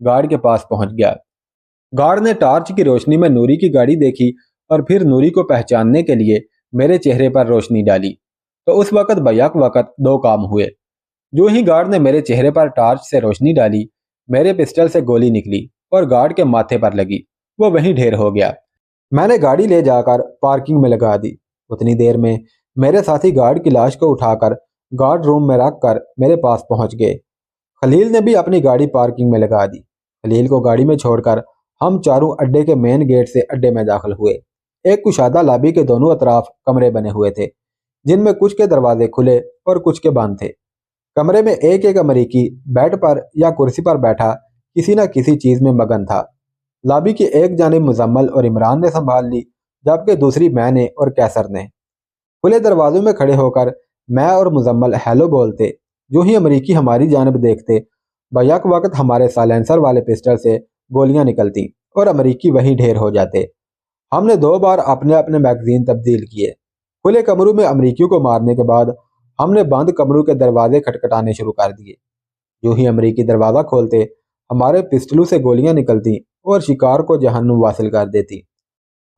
Guard کے پاس پہنچ گیا۔ گارڈ نے ٹارچ کی روشنی میں نوری کی گاڑی دیکھی اور پھر نوری کو پہچاننے کے لیے میرے چہرے پر روشنی ڈالی۔ تو اس وقت بیک وقت دو کام ہوئے۔ جو ہی گارڈ نے میرے چہرے پر ٹارچ سے روشنی ڈالی، میرے پسٹل سے گولی نکلی اور گارڈ کے ماتھے پر لگی۔ وہ وہیں ڈھیر ہو گیا۔ میں نے گاڑی لے جا کر پارکنگ میں لگا دی۔ اتنی دیر میں میرے ساتھی گارڈ کی لاش کو اٹھا کر گارڈ روم میں رکھ کر میرے پاس پہنچ گئے۔ خلیل نے بھی اپنی گاڑی پارکنگ میں لگا دی۔ خلیل کو گاڑی میں چھوڑ کر ہم چاروں اڈے کے مین گیٹ سے اڈے میں داخل ہوئے۔ ایک کشادہ لابی کے دونوں اطراف کمرے بنے ہوئے تھے، جن میں کچھ کے دروازے کھلے اور کچھ کے بند تھے۔ کمرے میں ایک ایک امریکی بیڈ پر یا کرسی پر بیٹھا کسی نہ کسی چیز میں مگن تھا۔ لابی کی ایک جانب مزمل اور عمران نے سنبھال لی، جبکہ دوسری میں نے اور کیسر نے۔ کھلے دروازوں میں کھڑے ہو کر میں اور مزمل ہیلو بولتے۔ جو ہی امریکی ہماری جانب دیکھتے، بیک وقت ہمارے سائلنسر والے پسٹل سے گولیاں نکلتی اور امریکی وہیں ڈھیر ہو جاتے۔ ہم نے 2 بار اپنے اپنے میگزین تبدیل کیے۔ کھلے کمروں میں امریکیوں کو مارنے کے بعد ہم نے بند کمروں کے دروازے کھٹکھٹانے شروع کر دیے۔ جو ہی امریکی دروازہ کھولتے، ہمارے پسٹلوں سے گولیاں نکلتی اور شکار کو جہنم واصل کر دیتی۔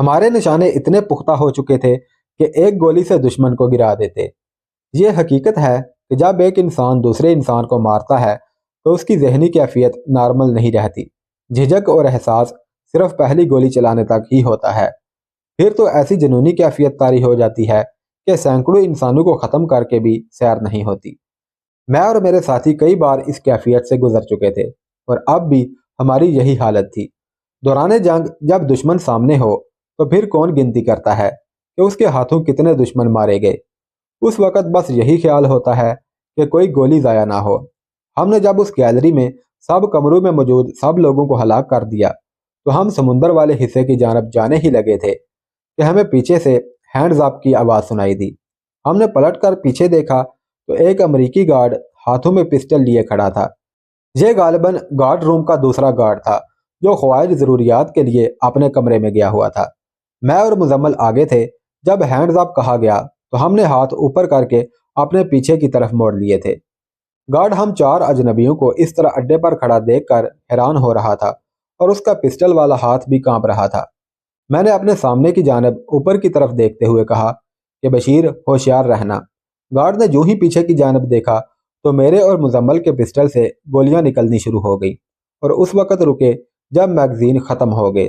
ہمارے نشانے اتنے پختہ ہو چکے تھے کہ ایک گولی سے دشمن کو گرا دیتے۔ یہ حقیقت ہے کہ جب ایک انسان دوسرے انسان کو مارتا ہے تو اس کی ذہنی کیفیت نارمل نہیں رہتی۔ جھجک اور احساس صرف پہلی گولی چلانے تک ہی ہوتا ہے، پھر تو ایسی جنونی کیفیت طاری ہو جاتی ہے کہ سینکڑوں انسانوں کو ختم کر کے بھی سیر نہیں ہوتی۔ میں اور میرے ساتھی کئی بار اس کیفیت سے گزر چکے تھے اور اب بھی ہماری یہی حالت تھی۔ دوران جنگ جب دشمن سامنے ہو تو پھر کون گنتی کرتا ہے کہ اس کے ہاتھوں کتنے دشمن مارے گئے؟ اس وقت بس یہی خیال ہوتا ہے کہ کوئی گولی ضائع نہ ہو۔ ہم نے جب اس گیلری میں سب کمروں میں موجود سب لوگوں کو ہلاک کر دیا تو ہم سمندر والے حصے کی جانب جانے ہی لگے تھے کہ ہمیں پیچھے سے ہینڈز اپ کی آواز سنائی دی۔ ہم نے پلٹ کر پیچھے دیکھا تو ایک امریکی گارڈ ہاتھوں میں پسٹل لیے کھڑا تھا۔ یہ غالباً گارڈ روم کا دوسرا گارڈ تھا جو خواہش ضروریات کے لیے اپنے کمرے میں گیا ہوا تھا۔ میں اور مزمل آگے تھے۔ جب ہینڈز اپ کہا گیا تو ہم نے ہاتھ اوپر کر کے اپنے پیچھے کی طرف موڑ لیے تھے۔ گارڈ ہم 4 اجنبیوں کو اس طرح اڈے پر کھڑا دیکھ کر حیران ہو رہا تھا اور اس کا پسٹل والا ہاتھ بھی کانپ رہا تھا۔ میں نے اپنے سامنے کی جانب اوپر کی طرف دیکھتے ہوئے کہا کہ بشیر ہوشیار رہنا۔ گارڈ نے جو ہی پیچھے کی جانب دیکھا تو میرے اور مزمل کے پسٹل سے گولیاں نکلنی شروع ہو گئی اور اس وقت رکے جب میگزین ختم ہو گئے۔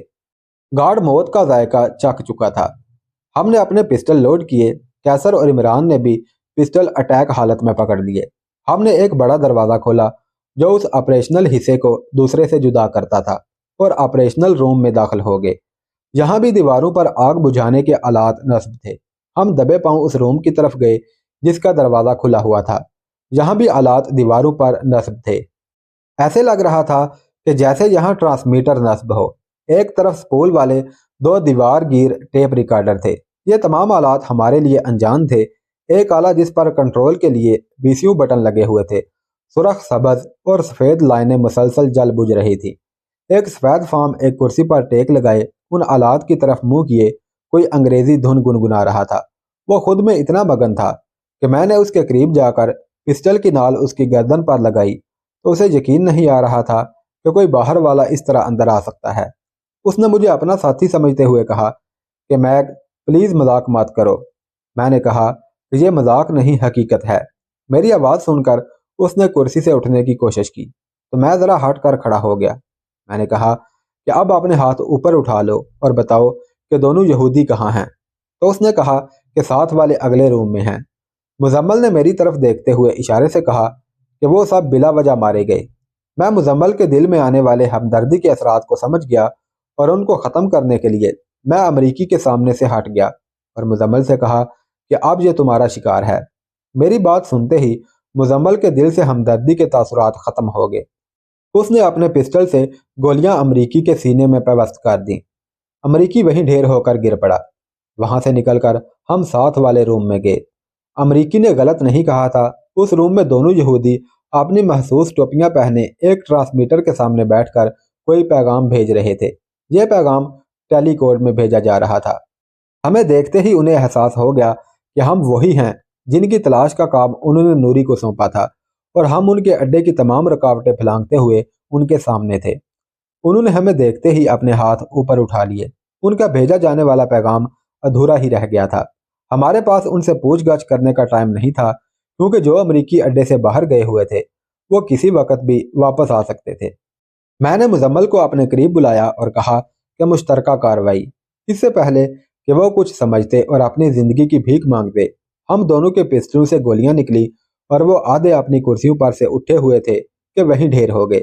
گارڈ موت کا ذائقہ چکھ چکا تھا۔ ہم نے اپنے پسٹل لوڈ کیے۔ کیسر اور عمران نے بھی پسٹل اٹیک حالت میں پکڑ لیے۔ ہم نے ایک بڑا دروازہ کھولا جو اس آپریشنل حصے کو دوسرے سے جدا کرتا تھا اور آپریشنل روم میں داخل ہو گئے۔ یہاں بھی دیواروں پر آگ بجھانے کے آلات نصب تھے۔ ہم دبے پاؤں اس روم کی طرف گئے جس کا دروازہ کھلا ہوا تھا۔ یہاں بھی آلات دیواروں پر نصب تھے۔ ایسے لگ رہا تھا کہ جیسے یہاں ٹرانسمیٹر نصب ہو۔ ایک طرف سپول والے 2 دیوار گیر ٹیپ ریکارڈر تھے۔ یہ تمام آلات ہمارے لیے انجان تھے۔ ایک آلہ جس پر کنٹرول کے لیے VCU بٹن لگے ہوئے تھے، سرخ سبز اور سفید لائنیں مسلسل جل بجھ رہی تھی۔ ایک سفید فام ایک کرسی پر ٹیک لگائے ان آلات کی طرف منہ کیے کوئی انگریزی دھن گنگنا رہا تھا۔ وہ خود میں اتنا مگن تھا کہ میں نے اس کے قریب جا کر پسٹل کی نال اس کی گردن پر لگائی تو اسے یقین نہیں آ رہا تھا کہ کوئی باہر والا اس طرح اندر آ سکتا ہے۔ اس نے مجھے اپنا ساتھی سمجھتے ہوئے کہا کہ میگ پلیز مذاق مت کرو۔ میں نے کہا کہ یہ مذاق نہیں، حقیقت ہے۔ میری آواز سن کر اس نے کرسی سے اٹھنے کی کوشش کی تو میں ذرا ہٹ کر کھڑا ہو گیا۔ میں نے کہا کہ اب اپنے ہاتھ اوپر اٹھا لو اور بتاؤ کہ دونوں یہودی کہاں ہیں؟ تو اس نے کہا کہ ساتھ والے اگلے روم میں ہیں۔ مزمل نے میری طرف دیکھتے ہوئے اشارے سے کہا کہ وہ سب بلا وجہ مارے گئے۔ میں مزمل کے دل میں آنے والے ہمدردی کے اثرات کو سمجھ گیا اور ان کو ختم کرنے کے لیے میں امریکی کے سامنے سے ہٹ گیا اور مزمل سے کہا کہ اب یہ تمہارا شکار ہے۔ میری بات سنتے ہی مزمل کے دل سے ہمدردی کے تاثرات ختم ہو گئے۔ اس نے اپنے پسٹل سے گولیاں امریکی کے سینے میں پیوست کر دیں۔ امریکی وہیں ڈھیر ہو کر گر پڑا۔ وہاں سے نکل کر ہم ساتھ والے روم میں گئے۔ امریکی نے غلط نہیں کہا تھا۔ اس روم میں دونوں یہودی اپنی محسوس ٹوپیاں پہنے ایک ٹرانسمیٹر کے سامنے بیٹھ کر کوئی پیغام بھیج رہے تھے۔ یہ پیغام ٹیلی کوڈ میں بھیجا جا رہا تھا۔ ہمیں دیکھتے ہی انہیں احساس ہو گیا کہ ہم وہی ہیں جن کی تلاش کا کام انہوں نے نوری کو سونپا تھا اور ہم ان کے اڈے کی تمام رکاوٹیں پھلانگتے ہوئے ان کے سامنے تھے۔ انہوں نے ہمیں دیکھتے ہی اپنے ہاتھ اوپر اٹھا لیے۔ ان کا بھیجا جانے والا پیغام ادھورا ہی رہ گیا تھا۔ ہمارے پاس ان سے پوچھ گچھ کرنے کا ٹائم نہیں تھا، کیونکہ جو امریکی اڈے سے باہر گئے ہوئے تھے وہ کسی وقت بھی واپس آ سکتے تھے۔ میں نے مزمل کو اپنے قریب بلایا اور کہا کہ مشترکہ کارروائی، اس سے پہلے کہ وہ کچھ سمجھتے اور اپنی زندگی کی بھیک مانگتے، ہم دونوں کے پستولوں سے گولیاں نکلی اور وہ آدھے اپنی کرسیوں پر سے اٹھے ہوئے تھے کہ وہیں ڈھیر ہو گئے۔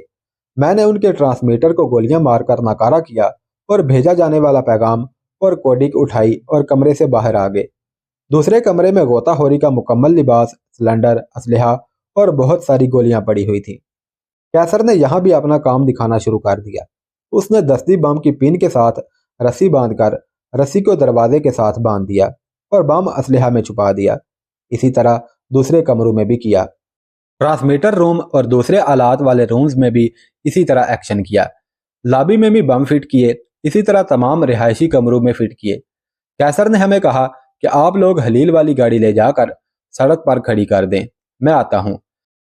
میں نے ان کے ٹرانسمیٹر کو گولیاں مار کر ناکارہ کیا اور بھیجا جانے والا پیغام اور کوڈک اٹھائی اور کمرے سے باہر آ گئے۔ دوسرے کمرے میں غوطہ خوری کا مکمل لباس، سلنڈر، اسلحہ اور بہت ساری گولیاں پڑی ہوئی تھیں۔ کیسر نے یہاں بھی اپنا کام دکھانا شروع کر دیا۔ اس نے دستی بم کی پین کے ساتھ رسی باندھ کر رسی کو دروازے کے ساتھ باندھ دیا اور بم اسلحہ میں چھپا دیا۔ اسی طرح دوسرے کمروں میں بھی کیا۔ ٹرانسمیٹر روم اور دوسرے آلات والے رومز میں بھی اسی طرح ایکشن کیا۔ لابی میں بھی بم فٹ کیے، اسی طرح تمام رہائشی کمروں میں فٹ کیے۔ کیسر نے ہمیں کہا کہ آپ لوگ حلیل والی گاڑی لے جا کر سڑک پر کھڑی کر دیں، میں آتا ہوں۔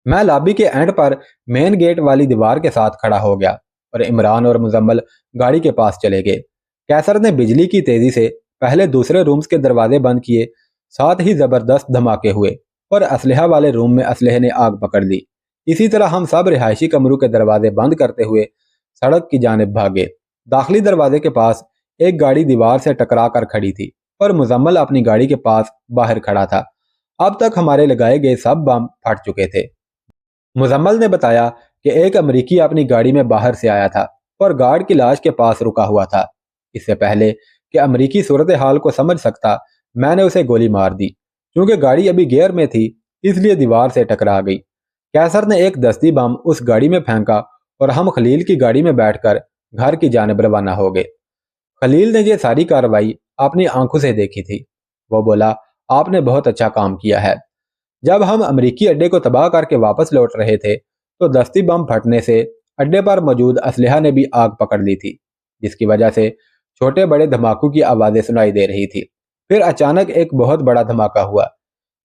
میں لابی کے اینڈ پر مین گیٹ والی دیوار کے ساتھ کھڑا ہو گیا اور عمران اور مزمل گاڑی کے پاس چلے گئے۔ کیسر نے بجلی کی تیزی سے پہلے دوسرے رومز کے دروازے بند کیے، ساتھ ہی زبردست دھماکے ہوئے اور اسلحہ والے روم میں اسلحے نے آگ پکڑ لی۔ اسی طرح ہم سب رہائشی کمروں کے دروازے بند کرتے ہوئے سڑک کی جانب بھاگے۔ داخلی دروازے کے پاس ایک گاڑی دیوار سے ٹکرا کر کھڑی تھی اور مزمل اپنی گاڑی کے پاس باہر کھڑا تھا۔ اب تک ہمارے لگائے گئے سب بم پھٹ چکے تھے۔ مزمل نے بتایا کہ ایک امریکی اپنی گاڑی میں باہر سے آیا تھا اور گارڈ کی لاش کے پاس رکا ہوا تھا۔ اس سے پہلے کہ امریکی صورتحال کو سمجھ سکتا، میں نے اسے گولی مار دی۔ کیونکہ گاڑی ابھی گیئر میں تھی اس لیے دیوار سے ٹکرا گئی۔ کیسر نے ایک دستی بم اس گاڑی میں پھینکا اور ہم خلیل کی گاڑی میں بیٹھ کر گھر کی جانب روانہ ہو گئے۔ خلیل نے یہ ساری کارروائی اپنی آنکھوں سے دیکھی تھی۔ وہ بولا، آپ نے بہت اچھا کام کیا ہے۔ جب ہم امریکی اڈے کو تباہ کر کے واپس لوٹ رہے تھے تو دستی بم پھٹنے سے اڈے پر موجود اسلحہ نے بھی آگ پکڑ لی تھی، جس کی وجہ سے چھوٹے بڑے دھماکوں کی آوازیں سنائی دے رہی تھی۔ پھر اچانک ایک بہت بڑا دھماکہ ہوا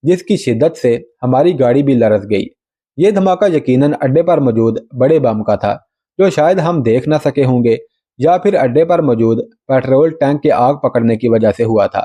جس کی شدت سے ہماری گاڑی بھی لرز گئی۔ یہ دھماکہ یقیناً اڈے پر موجود بڑے بم کا تھا، جو شاید ہم دیکھ نہ سکے ہوں گے، یا پھر اڈے پر موجود پیٹرول ٹینک کے آگ پکڑنے کی وجہ سے ہوا تھا۔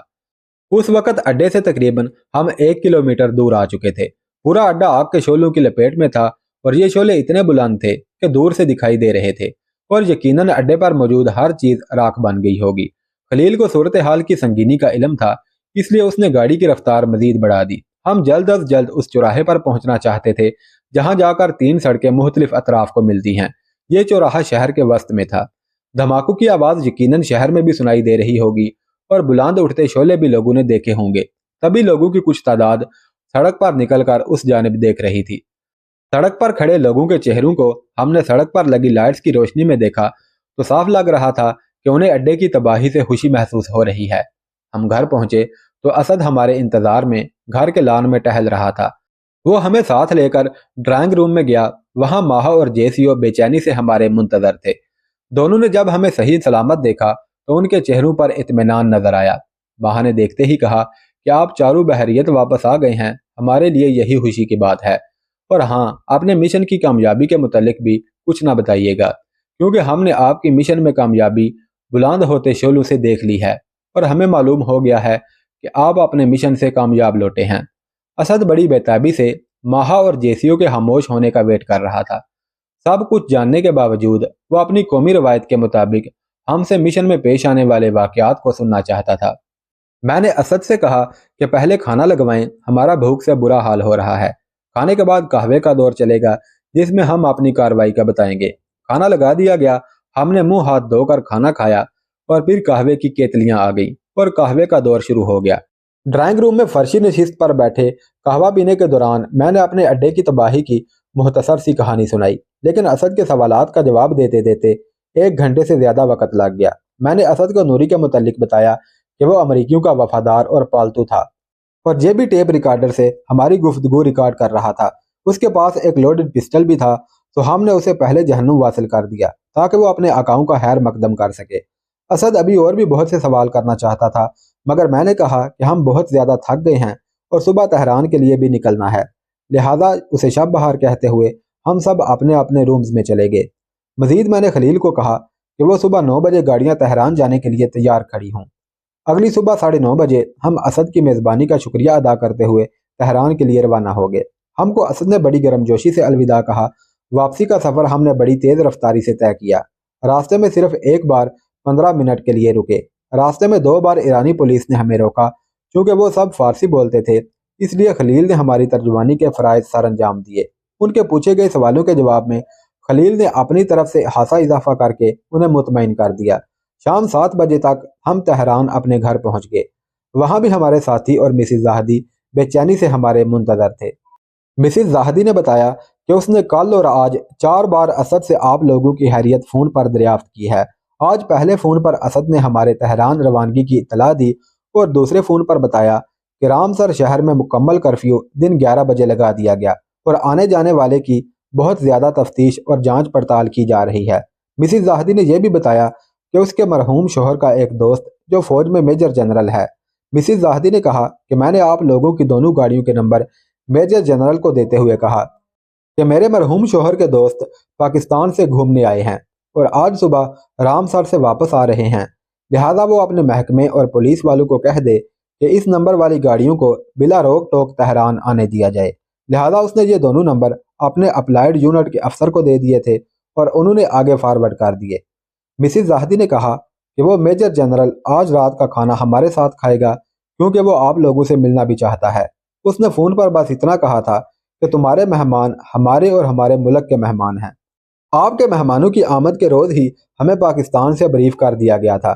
اس وقت اڈے سے تقریباً ہم 1 کلومیٹر دور آ چکے تھے۔ پورا اڈا آگ کے شعلوں کی لپیٹ میں تھا اور یہ شعلے اتنے بلند تھے کہ دور سے دکھائی دے رہے تھے اور یقیناً اڈے پر موجود ہر چیز راکھ بن گئی ہوگی۔ خلیل کو صورتحال کی سنگینی کا علم تھا، اس لیے اس نے گاڑی کی رفتار مزید بڑھا دی۔ ہم جلد از جلد اس چوراہے پر پہنچنا چاہتے تھے جہاں جا کر 3 سڑکیں مختلف اطراف کو ملتی ہیں۔ یہ چوراہا شہر کے وسط میں تھا۔ دھماکوں کی آواز یقیناً شہر میں بھی سنائی دے رہی ہوگی اور بلند اٹھتے شعلے بھی لوگوں نے دیکھے ہوں گے۔ تبھی لوگوں کی کچھ تعداد سڑک پر نکل کر اس جانب دیکھ رہی تھی۔ سڑک پر کھڑے لوگوں کے چہروں کو ہم نے سڑک پر لگی لائٹس کی روشنی میں دیکھا تو صاف لگ رہا تھا کہ انہیں اڈے کی تباہی سے خوشی محسوس ہو رہی ہے۔ ہم گھر پہنچے تو اسد ہمارے انتظار میں گھر کے لان میں ٹہل رہا تھا۔ وہ ہمیں ساتھ لے کر ڈرائنگ روم میں گیا۔ وہاں ماہا اور جیسیو بے چینی سے ہمارے منتظر تھے۔ دونوں نے جب ہمیں صحیح سلامت دیکھا تو ان کے چہروں پر اطمینان نظر آیا۔ ماہا نے دیکھتے ہی کہا کہ آپ چاروں بحریت واپس آ گئے ہیں، ہمارے لیے یہی خوشی کی بات ہے۔ اور ہاں، اپنے مشن کی کامیابی کے متعلق بھی کچھ نہ بتائیے گا، کیونکہ ہم نے آپ کی مشن میں کامیابی بلند ہوتے شعلوں سے دیکھ لی ہے اور ہمیں معلوم ہو گیا ہے کہ آپ اپنے مشن سے کامیاب لوٹے ہیں۔ اسد بڑی بےتابی سے ماہا اور جیسیو کے خاموش ہونے کا ویٹ کر رہا تھا۔ سب کچھ جاننے کے باوجود وہ اپنی قومی روایت کے مطابق ہم سے مشن میں پیش آنے والے واقعات کو سننا چاہتا تھا۔ میں نے اسد سے کہا کہ پہلے کھانا لگوائیں، ہمارا بھوک سے برا حال ہو رہا ہے۔ کھانے کے بعد قہوے کا دور چلے گا جس میں ہم اپنی کارروائی کا بتائیں گے۔ کھانا لگا دیا گیا، ہم نے منہ ہاتھ دھو کر کھانا کھایا اور پھر قہوے کی کیتلیاں آ گئیں اور قہوے کا دور شروع ہو گیا۔ ڈرائنگ روم میں فرشی نشست پر بیٹھے قہوہ پینے کے دوران میں نے اپنے اڈے کی تباہی کی مختصر سی کہانی سنائی، لیکن اسد کے سوالات کا جواب دیتے دیتے 1 گھنٹے سے زیادہ وقت لگ گیا۔ میں نے اسد کو نوری کے متعلق بتایا کہ وہ امریکیوں کا وفادار اور پالتو تھا اور یہ بھی ٹیپ ریکارڈر سے ہماری گفتگو ریکارڈ کر رہا تھا۔ اس کے پاس ایک لوڈڈ پسٹل بھی تھا، تو ہم نے اسے پہلے جہنم واصل کر دیا تاکہ وہ اپنے آقاؤں کا خیر مقدم کر سکے۔ اسد ابھی اور بھی بہت سے سوال کرنا چاہتا تھا، مگر میں نے کہا کہ ہم بہت زیادہ تھک گئے ہیں اور صبح تہران کے لیے بھی نکلنا ہے، لہذا اسے شب بہار کہتے ہوئے ہم سب اپنے اپنے رومز میں چلے گئے۔ مزید میں نے خلیل کو کہا کہ وہ صبح 9 بجے گاڑیاں تہران جانے کے لیے تیار کھڑی ہوں۔ اگلی صبح 9:30 بجے ہم اسد کی میزبانی کا شکریہ ادا کرتے ہوئے تہران کے لیے روانہ ہو گئے۔ ہم کو اسد نے بڑی گرم جوشی سے الوداع کہا۔ واپسی کا سفر ہم نے بڑی تیز رفتاری سے طے کیا۔ راستے میں صرف ایک بار 15 منٹ کے لیے رکے۔ راستے میں 2 بار ایرانی پولیس نے ہمیں روکا۔ چونکہ وہ سب فارسی بولتے تھے اس لیے خلیل نے ہماری ترجمانی کے فرائض سر انجام دیے۔ ان کے پوچھے گئے سوالوں کے جواب میں خلیل نے اپنی طرف سے خاصا اضافہ کر کے انہیں مطمئن کر دیا۔ شام 7 بجے تک ہم تہران اپنے گھر پہنچ گئے۔ وہاں بھی ہمارے ساتھی اور مسز زاہدی بے چینی سے ہمارے منتظر تھے۔ مسز زاہدی نے بتایا کہ اس نے کل اور آج 4 بار اسد سے آپ لوگوں کی خیریت فون پر دریافت کی ہے۔ آج پہلے فون پر اسد نے ہمارے تہران روانگی کی اطلاع دی اور دوسرے فون پر بتایا کہ رامسر شہر میں مکمل کرفیو دن 11 بجے لگا دیا گیا اور آنے جانے والے کی بہت زیادہ تفتیش اور جانچ پڑتال کی جا رہی ہے۔ مسز زاہدی نے یہ بھی بتایا کہ اس کے مرحوم شوہر کا ایک دوست جو فوج میں میجر جنرل ہے۔ مسز زاہدی نے کہا کہ میں نے آپ لوگوں کی دونوں گاڑیوں کے نمبر میجر جنرل کو دیتے ہوئے کہا کہ میرے مرحوم شوہر کے دوست پاکستان سے گھومنے آئے ہیں اور آج صبح رامسر سے واپس آ رہے ہیں، لہذا وہ اپنے محکمے اور پولیس والوں کو کہہ دے کہ اس نمبر والی گاڑیوں کو بلا روک ٹوک تہران آنے دیا جائے۔ لہذا اس نے یہ دونوں نمبر اپنے اپلائیڈ یونٹ کے افسر کو دے دیے تھے اور انہوں نے آگے فارورڈ کر دیے۔ مسز زاہدی نے کہا کہ وہ میجر جنرل آج رات کا کھانا ہمارے ساتھ کھائے گا کیونکہ وہ آپ لوگوں سے ملنا بھی چاہتا ہے۔ اس نے فون پر بس اتنا کہا تھا کہ تمہارے مہمان ہمارے اور ہمارے ملک کے مہمان ہیں۔ آپ کے مہمانوں کی آمد کے روز ہی ہمیں پاکستان سے بریف کر دیا گیا تھا۔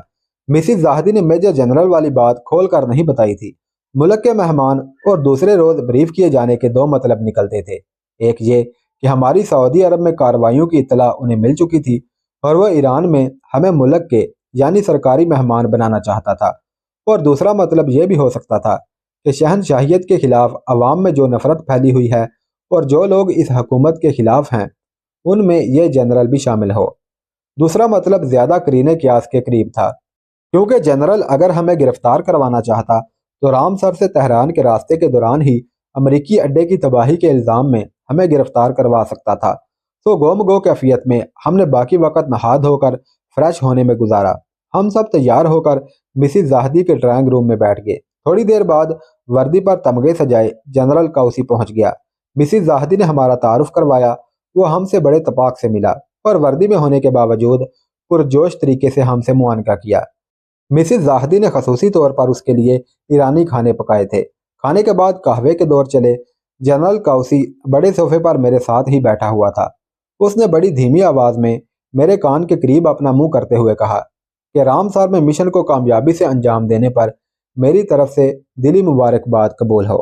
مسز زاہدی نے میجر جنرل والی بات کھول کر نہیں بتائی تھی۔ ملک کے مہمان اور دوسرے روز بریف کیے جانے کے 2 مطلب نکلتے تھے۔ ایک یہ کہ ہماری سعودی عرب میں کارروائیوں کی اطلاع انہیں مل چکی تھی اور وہ ایران میں ہمیں ملک کے یعنی سرکاری مہمان بنانا چاہتا تھا، اور دوسرا مطلب یہ بھی ہو سکتا تھا کہ شہنشاہیت کے خلاف عوام میں جو نفرت پھیلی ہوئی ہے اور جو لوگ اس حکومت کے خلاف ہیں ان میں یہ جنرل بھی شامل ہو۔ دوسرا مطلب زیادہ قرینہ قیاس کے قریب تھا، کیونکہ جنرل اگر ہمیں گرفتار کروانا چاہتا تو رامسر سے تہران کے راستے کے دوران ہی امریکی اڈے کی تباہی کے الزام میں ہمیں گرفتار کروا سکتا تھا۔ تو گو کیفیت میں ہم نے باقی وقت نہا دھو کر فریش ہونے میں گزارا۔ ہم سب تیار ہو کر مسز زاہدی کے ڈرائنگ روم میں بیٹھ گئے۔ تھوڑی دیر بعد وردی پر تمغے سجائے جنرل کاؤسی پہنچ گیا۔ مسز زاہدی نے ہمارا تعارف کروایا۔ وہ ہم سے بڑے اتفاق سے ملا اور وردی میں ہونے کے باوجود پرجوش طریقے سے ہم سے معانقہ کیا۔ مسز زاہدی نے خصوصی طور پر اس کے لیے ایرانی کھانے پکائے تھے۔ کھانے کے بعد قہوے کے دور چلے۔ جنرل کاؤسی بڑے صوفے پر میرے ساتھ ہی بیٹھا ہوا تھا۔ اس نے بڑی دھیمی آواز میں میرے کان کے قریب اپنا منہ کرتے ہوئے کہا کہ رامسر میں مشن کو کامیابی سے انجام دینے پر میری طرف سے دلی مبارکباد قبول ہو۔